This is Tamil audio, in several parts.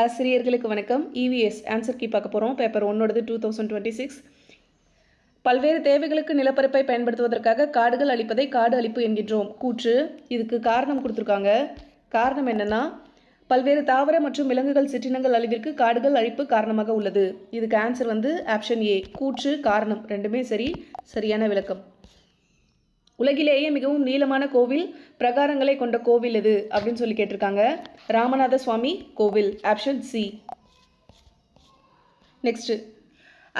ஆசிரியர்களுக்கு வணக்கம். இவிஎஸ் ஆன்சர் கீ பார்க்க போகிறோம். பேப்பர் 1 2026. பல்வேறு தேவைகளுக்கு நிலப்பரப்பை பயன்படுத்துவதற்காக காடுகள் அழிப்பதை காடு அழிப்பு என்கின்றோம். கூற்று. இதுக்கு காரணம் கொடுத்துருக்காங்க. காரணம் என்னன்னா, பல்வேறு தாவர மற்றும் விலங்குகள் சிற்றினங்கள் அழிவிற்கு காடுகள் அழிப்பு காரணமாக உள்ளது. இதுக்கு ஆன்சர் ஆப்ஷன் ஏ. கூற்று காரணம் ரெண்டுமே சரியான விளக்கம். உலகிலேயே மிகவும் நீளமான கோவில் பிரகாரங்களை கொண்ட கோவில் எது அப்படின்னு சொல்லி கேட்டிருக்காங்க. ராமநாத சுவாமி கோவில். Option C. Next,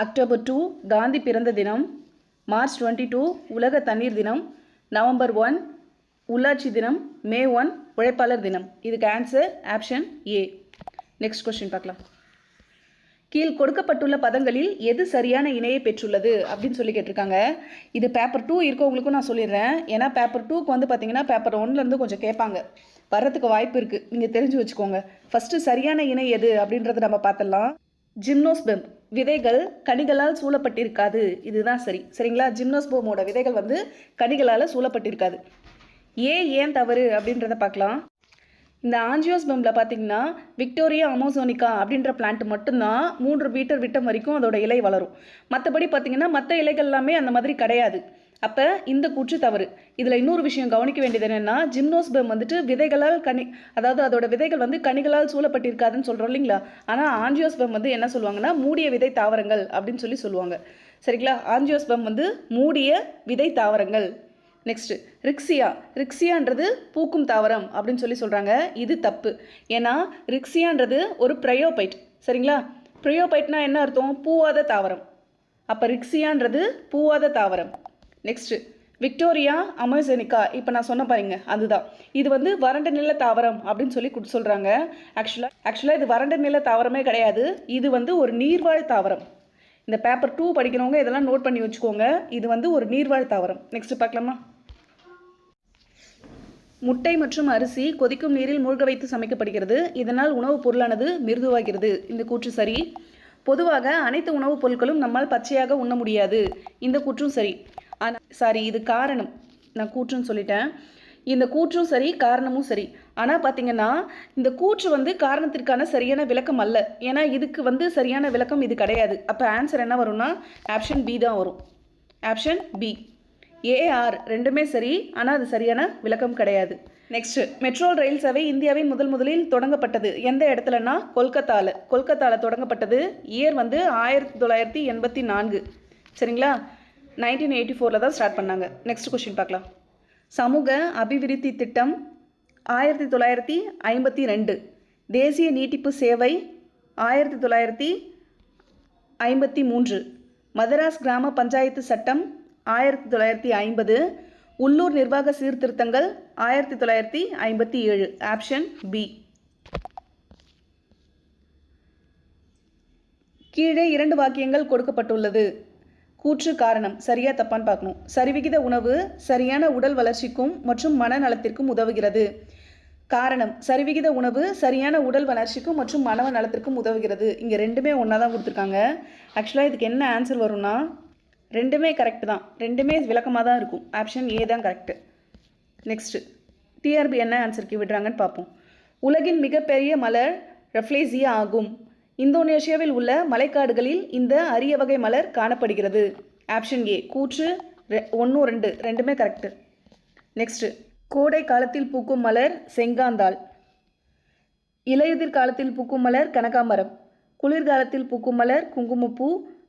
October 2 Gandhi பிறந்த தினம். மார்ச் 22 உலக தண்ணீர் தினம். நவம்பர் 1 உள்ளாட்சி தினம். மே 1 உழைப்பாளர் தினம். இதுக்கு answer option A. Next question பார்க்கலாம். கீழ் கொடுக்கப்பட்டுள்ள பதங்களில் எது சரியான இணையை பெற்றுள்ளது அப்படின்னு சொல்லி கேட்டிருக்காங்க. இது பேப்பர் 2 இருக்கவங்களுக்கும் நான் சொல்லிடுறேன். ஏன்னா பேப்பர் 2க்கு பார்த்தீங்கன்னா பேப்பர் 1லேருந்து கொஞ்சம் கேட்பாங்க, வர்றதுக்கு வாய்ப்பு இருக்குது. நீங்கள் தெரிஞ்சு வச்சுக்கோங்க. ஃபஸ்ட்டு சரியான இணை எது அப்படின்றத நம்ம பார்த்துடலாம். ஜிம்னோஸ்பெர்ம் விதைகள் கனிகளால் சூழப்பட்டிருக்காது. இதுதான் சரிங்களா? ஜிம்னோஸ்பெர்மோட விதைகள் கனிகளால் சூழப்பட்டிருக்காது. ஏன் தவறு அப்படின்றத பார்க்கலாம். இந்த ஆஞ்சியோஸ்பெர்மில் பார்த்தீங்கன்னா விக்டோரியா அமோசோனிகா அப்படின்ற பிளான்ட் மட்டும்தான் 3 மீட்டர் விட்டம் வரைக்கும் அதோட இலை வளரும். மற்றபடி பார்த்தீங்கன்னா மற்ற இலைகள் எல்லாமே அந்த மாதிரி கிடையாது. அப்போ இந்த கூற்று தவறு. இதில் இன்னொரு விஷயம் கவனிக்க வேண்டியது என்னென்னா, ஜிம்னோஸ்பெர்ம் விதைகளால் அதாவது அதோட விதைகள் கனிகளால் சூழப்பட்டிருக்காதுன்னு சொல்கிறோம் இல்லைங்களா? ஆனால் ஆஞ்சியோஸ்பெர்ம் என்ன சொல்லுவாங்கன்னா மூடிய விதை தாவரங்கள் அப்படின்னு சொல்லுவாங்க. சரிங்களா? ஆஞ்சியோஸ்பெர்ம் மூடிய விதை தாவரங்கள். நெக்ஸ்ட், ரிக்ஸியான்றது பூக்கும் தாவரம் அப்படின்னு சொல்கிறாங்க. இது தப்பு. ஏன்னா ரிக்ஸியான்றது ஒரு ப்ரையோபைட். சரிங்களா? ப்ரையோபைட்னா என்ன அர்த்தம்? பூவாத தாவரம். அப்போ ரிக்ஸியான்றது பூவாத தாவரம். நெக்ஸ்ட், விக்டோரியா அமேசோனிகா இப்போ நான் சொன்ன பாருங்க, அதுதான். இது வறண்ட நில தாவரம் அப்படின்னு சொல்கிறாங்க. ஆக்சுவலாக இது வறண்ட நில தாவரமே கிடையாது. இது ஒரு நீர்வாழ் தாவரம். இந்த பேப்பர் 2 படிக்கிறவங்க இதெல்லாம் நோட் பண்ணி வச்சுக்கோங்க. இது ஒரு நீர்வாழ் தாவரம். நெக்ஸ்ட் பார்க்கலாமா? முட்டை மற்றும் அரிசி கொதிக்கும் நீரில் மூழ்க வைத்து சமைக்கப்படுகிறது. இதனால் உணவுப் பொருளானது மிருதுவாகிறது. இந்த கூற்று சரி. பொதுவாக அனைத்து உணவுப் பொருட்களும் நம்மால் பச்சையாக உண்ண முடியாது. இந்த கூற்றும் சரி. ஆனால் இது காரணம். நான் கூற்றுன்னு சொல்லிட்டேன். இந்த கூற்றும் சரி, காரணமும் சரி. ஆனால் பார்த்தீங்கன்னா இந்த கூற்று காரணத்திற்கான சரியான விளக்கம் அல்ல. ஏன்னா இதுக்கு சரியான விளக்கம் இது கிடையாது. அப்போ ஆன்சர் என்ன வரும்னா ஆப்ஷன் பி தான் வரும். Option B. ஏஆர் ரெண்டுமே சரி, ஆனால் அது சரியான விளக்கம் கிடையாது. நெக்ஸ்ட், மெட்ரோ ரயில் சேவை இந்தியாவின் முதலில் தொடங்கப்பட்டது எந்த இடத்துலனா கொல்கத்தாவில் தொடங்கப்பட்டது. இயர் 1984. சரிங்களா? 1984 தான் ஸ்டார்ட் பண்ணாங்க. நெக்ஸ்ட் கொஸ்டின் பார்க்கலாம். சமூக அபிவிருத்தி திட்டம் 1952. தேசிய நீட்டிப்பு சேவை 1953. மதராஸ் கிராம பஞ்சாயத்து சட்டம் 1950. உள்ளூர் நிர்வாக சீர்திருத்தங்கள் 1957. Option B. கீழே 2 வாக்கியங்கள் கொடுக்கப்பட்டுள்ளது. கூற்று காரணம் சரியா தப்பான்னு பார்க்கணும். சரிவிகித உணவு சரியான உடல் வளர்ச்சிக்கும் மற்றும் மனநலத்திற்கும் உதவுகிறது. காரணம் சரிவிகித உணவு சரியான உடல் வளர்ச்சிக்கும் மற்றும் மன நலத்திற்கும் உதவுகிறது. இங்கே ரெண்டுமே ஒன்றா தான் கொடுத்துருக்காங்க. ஆக்சுவலாக இதுக்கு என்ன ஆன்சர் வரும்னா ரெண்டுமே கரெக்டு தான். ரெண்டுமே விளக்கமாக தான் இருக்கும். ஆப்ஷன் ஏ தான் கரெக்டு. நெக்ஸ்ட்டு, டிஆர்பி என்ன ஆன்சருக்கு விடுறாங்கன்னு பார்ப்போம். உலகின் மிகப்பெரிய மலர் ரஃப்லேசியா ஆகும். இந்தோனேஷியாவில் உள்ள மலைக்காடுகளில் இந்த அரிய வகை மலர் காணப்படுகிறது. Option A. கூற்று 1, 2 ரெண்டுமே கரெக்டு. நெக்ஸ்ட்டு, கோடை காலத்தில் பூக்கும் மலர் செங்காந்தாள். இலையுதிர் காலத்தில் பூக்கும் மலர் கனகாமரம். குளிர்காலத்தில் பூக்கும் மலர் குங்குமப்பூ.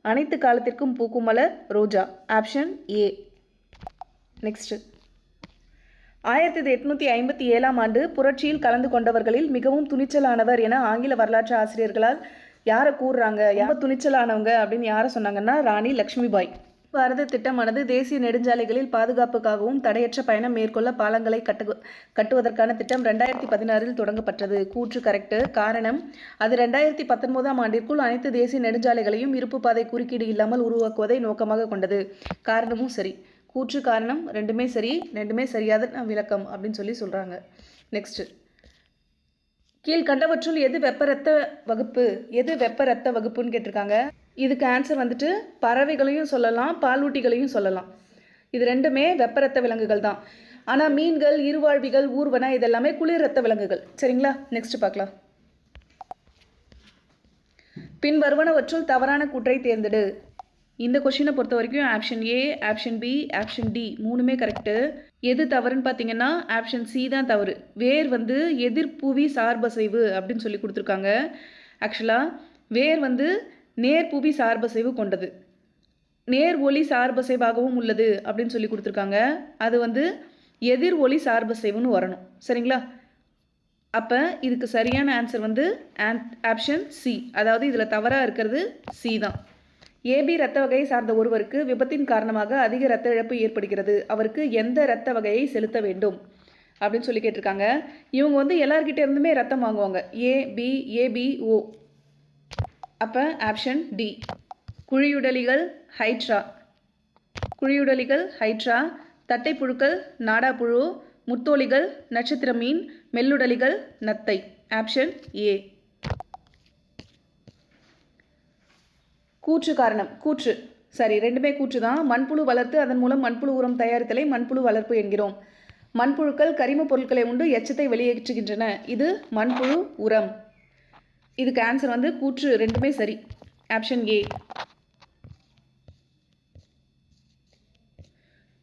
அனைத்து காலத்திற்கும் பூக்கும் மலர் ரோஜா. Option A. நெக்ஸ்ட், 1857 ஆண்டு புரட்சியில் கலந்து கொண்டவர்களில் மிகவும் துணிச்சலானவர் என ஆங்கில வரலாற்று ஆசிரியர்களால் யாரை கூறுறாங்க? யார் துணிச்சலானவங்க அப்படின்னு யாரை சொன்னாங்கன்னா ராணி லக்ஷ்மிபாய். பாரத திட்டமானது தேசிய நெடுஞ்சாலைகளில் பாதுகாப்புக்காகவும் தடையற்ற பயணம் மேற்கொள்ள பாலங்களை கட்டுவதற்கான திட்டம் 2016 தொடங்கப்பட்டது. கூற்று கரெக்டு. காரணம் அது 2019 ஆண்டிற்குள் அனைத்து தேசிய நெடுஞ்சாலைகளையும் இருப்பு பாதை குறுக்கீடு இல்லாமல் உருவாக்குவதை நோக்கமாக கொண்டது. காரணமும் சரி. கூற்று காரணம் ரெண்டுமே சரி. ரெண்டுமே சரியாத விளக்கம் அப்படின்னு சொல்கிறாங்க. நெக்ஸ்ட், கீழ்கண்டவற்றுள் எது வெப்பரத்த வகுப்புன்னு கேட்டிருக்காங்க. இதுக்கு ஆன்சர் பறவைகளையும் சொல்லலாம், பாலூட்டிகளையும் சொல்லலாம். இது ரெண்டுமே வெப்பரத்த விலங்குகள் தான். ஆனால் மீன்கள், இருவாழ்விகள், ஊர்வன இதெல்லாமே குளிர் ரத்த விலங்குகள். சரிங்களா? நெக்ஸ்ட் பார்க்கலாம். பின் வருவனவற்றுள் தவறான கூற்றை தேர்ந்தெடு. இந்த கொஷினை பொறுத்த வரைக்கும் option A, option B, option D மூணுமே கரெக்டு. எது தவறுன்னு பார்த்தீங்கன்னா ஆப்ஷன் சி தான் தவறு. வேர் வந்து எதிர்ப்புவி சார்பசைவு அப்படின்னு சொல்லி கொடுத்துருக்காங்க. ஆக்சுவலாக வேர் வந்து நேர்புவி சார்பசைவு கொண்டது, நேர் ஒளி சார்பசைவாகவும் உள்ளது அப்படின்னு சொல்லி கொடுத்துருக்காங்க. அது வந்து எதிர் ஒளி சார்பசைவுன்னு வரணும். சரிங்களா? அப்போ இதுக்கு சரியான ஆன்சர் வந்து ஆப்ஷன் சி. அதாவது இதில் தவறாக இருக்கிறது சி தான். ஏபி இரத்த வகையை சார்ந்த ஒருவருக்கு விபத்தின் காரணமாக அதிக இரத்த இழப்பு ஏற்படுகிறது. அவருக்கு எந்த இரத்த வகையை செலுத்த வேண்டும் அப்படின்னு சொல்லி கேட்டிருக்காங்க. இவங்க வந்து எல்லார்கிட்ட இருந்துமே ரத்தம் வாங்குவாங்க. ஏபிஓ. அப்போ ஆப்ஷன் டி. குழியுடலிகள் ஹைட்ரா, தட்டைப்புழுக்கள் நாடாப்புழு, முத்தோலிகள் நட்சத்திர மீன், மெல்லுடலிகள் நத்தை. Option A. கூற்று காரணம் சரி, ரெண்டுமே கூற்று தான். மண்புழு வளர்த்து அதன் மூலம் மண்புழு உரம் தயாரித்தலை மண்புழு வளர்ப்பு என்கிறோம். மண்புழுக்கள் கரிம பொருட்களை உண்டு எச்சத்தை வெளியேற்றுகின்றன. இது மண்புழு உரம். இதுக்கு ஆன்சர் வந்து கூற்று ரெண்டுமே சரி. Option A.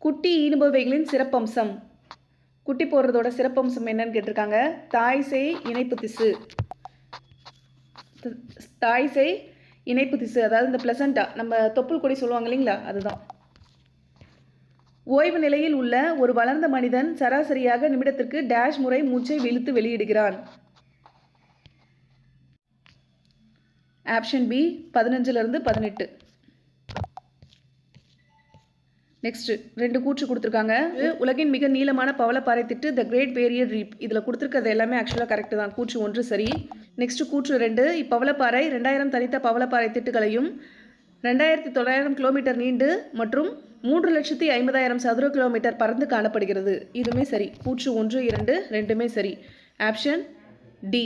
குட்டி ஈனுபவைகளின் சிறப்பம்சம். குட்டி போடுறதோட சிறப்பம்சம் என்னன்னு கேட்டிருக்காங்க. தாய்சேய் இணைப்பு திசு, அதாவது இந்த பிளசண்டா, நம்ம தொப்புள் கொடி சொல்லுவாங்க இல்லைங்களா, அதுதான். ஓய்வு நிலையில் உள்ள ஒரு வளர்ந்த மனிதன் சராசரியாக நிமிடத்திற்கு டேஷ் முறை மூச்சை இழுத்து வெளியிடுகிறான். Option B 15 to 18. நெக்ஸ்ட் ரெண்டு கூற்று கொடுத்துருக்காங்க. உலகின் மிக நீளமான பவளப்பாறை திட்டு த கிரேட் பேரியர் ரீப். இதில் கொடுத்துருக்கிறது எல்லாமே ஆக்சுவலாக கரெக்டு தான். கூற்று 1 சரி. நெக்ஸ்ட் கூற்று 2, இப்பவளப்பாறை 2000 தனித்த பவளப்பாறை திட்டுகளையும் 2900 கிலோமீட்டர் நீண்டு மற்றும் 3,50,000 சதுர கிலோமீட்டர் பறந்து காணப்படுகிறது. இதுவுமே சரி. கூற்று 1, 2 ரெண்டுமே சரி. Option D.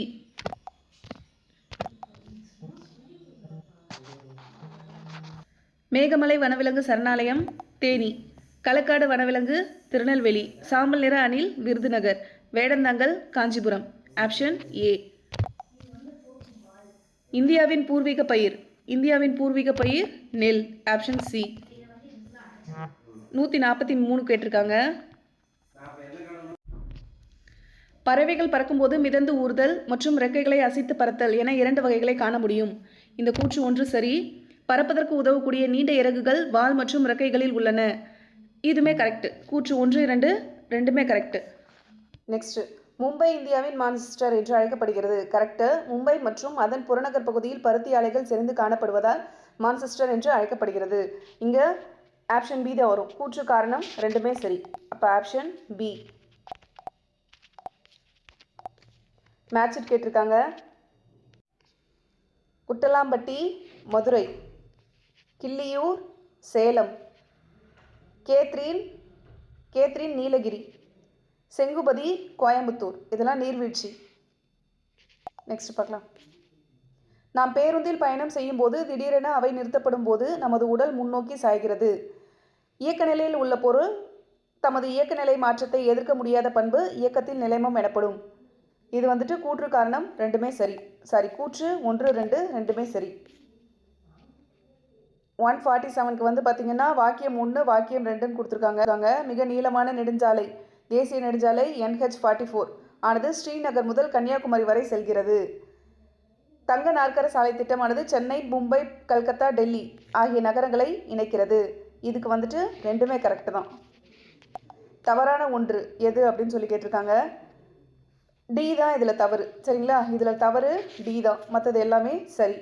மேகமலை வனவிலங்கு சரணாலயம் தேனி, களக்காடு வனவிலங்கு திருநெல்வேலி, சாம்பல் நிற அணில் விருதுநகர், வேடந்தாங்கல் காஞ்சிபுரம். Option A. இந்தியாவின் பூர்வீக பயிர் நெல். Option C. 143 கேட்டிருக்காங்க. பறவைகள் பறக்கும்போது மிதந்து ஊறுதல் மற்றும் இறக்கைகளை அசைத்து பறத்தல் என 2 வகைகளை காண முடியும். இந்த கூற்று 1 சரி. பறப்பதற்கு உதவக்கூடிய நீண்ட இறகுகள் வால் மற்றும் இறக்கைகளில் உள்ளன. இதுமே கரெக்ட். கூற்று 1, 2 ரெண்டுமே கரெக்ட். நெக்ஸ்ட், மும்பை இந்தியாவின் மான்செஸ்டர் என்று அழைக்கப்படுகிறது. கரெக்ட். மும்பை மற்றும் அதன் புறநகர் பகுதியில் பருத்தி ஆலைகள் செறிந்து காணப்படுவதால் மான்செஸ்டர் என்று அழைக்கப்படுகிறது. இங்கே ஆப்ஷன் பி தான் வரும். கூற்று காரணம் ரெண்டுமே சரி. அப்போ ஆப்ஷன் பி. மேட்ச் கேட்டிருக்காங்க. குட்டலாம்பட்டி மதுரை, கிள்ளியூர் சேலம், கேத்ரீன் நீலகிரி, செங்குபதி கோயம்புத்தூர். இதெல்லாம் நீர்வீழ்ச்சி. நெக்ஸ்ட் பார்க்கலாம். நாம் பேருந்தில் பயணம் செய்யும் போது திடீரென அவை நிறுத்தப்படும் போது நமது உடல் முன்னோக்கி சாய்கிறது. இயக்க நிலையில் உள்ள பொருள் தமது இயக்க நிலை மாற்றத்தை எதிர்க்க முடியாத பண்பு இயக்கத்தில் நிலைமம் எனப்படும். இது வந்துட்டு கூற்று காரணம் ரெண்டுமே சரி. கூற்று 1, 2 ரெண்டுமே சரி. 147க்கு வந்து பார்த்தீங்கன்னா வாக்கியம் 1 வாக்கியம் 2ன்னு கொடுத்துருக்காங்க. மிக நீளமான நெடுஞ்சாலை தேசிய நெடுஞ்சாலை NH44 ஆனது ஸ்ரீநகர் முதல் கன்னியாகுமரி வரை செல்கிறது. தங்க நாற்கர சாலை திட்டமானது சென்னை, மும்பை, கல்கத்தா, டெல்லி ஆகிய நகரங்களை இணைக்கிறது. இதுக்கு வந்துட்டு ரெண்டுமே கரெக்டு தான். தவறான ஒன்று எது அப்படின்னு சொல்லி கேட்டிருக்காங்க. டி தான் இதில் தவறு. சரிங்களா? இதில் தவறு டி தான், மற்றது எல்லாமே சரி.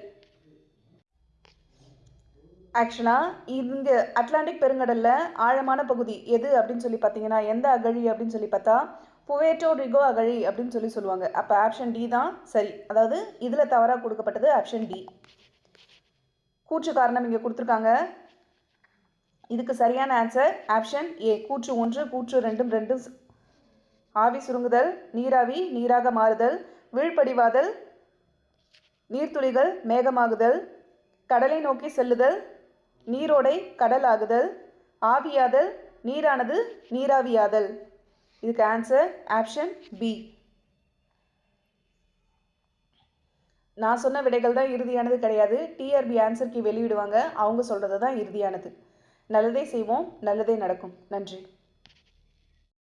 ஆக்சுவலாக இங்கே அட்லாண்டிக் பெருங்கடலில் ஆழமான பகுதி எது அப்படின்னு சொல்லி பார்த்தீங்கன்னா, எந்த அகழி அப்படின்னு சொல்லி பார்த்தா புவேர்ட்டோ ரிகோ அகழி அப்படின்னு சொல்லுவாங்க. அப்போ ஆப்ஷன் டி தான் சரி. அதாவது இதில் தவறாக கொடுக்கப்பட்டது ஆப்ஷன் டி. கூற்று காரணம் இங்கே கொடுத்துருக்காங்க. இதுக்கு சரியான ஆன்சர் ஆப்ஷன் ஏ. கூற்று 1, கூற்று 2 ஆவி சுருங்குதல், நீராவி நீராக மாறுதல், வீழ்படிவாதல், நீர்த்துளிகள் மேகமாகுதல், கடலை நோக்கி செல்லுதல், நீரோடை கடலாகுதல், ஆவியாதல், நீரானது நீராவியாதல். இதுக்கு ஆன்சர் ஆப்ஷன் பி. நான் சொன்ன விடைகள் தான் இறுதியானது கிடையாது. டிஆர்பி ஆன்சர் கீ வெளியிடுவாங்க, அவங்க சொல்கிறது தான் இறுதியானது. நல்லதே செய்வோம், நல்லதே நடக்கும். நன்றி.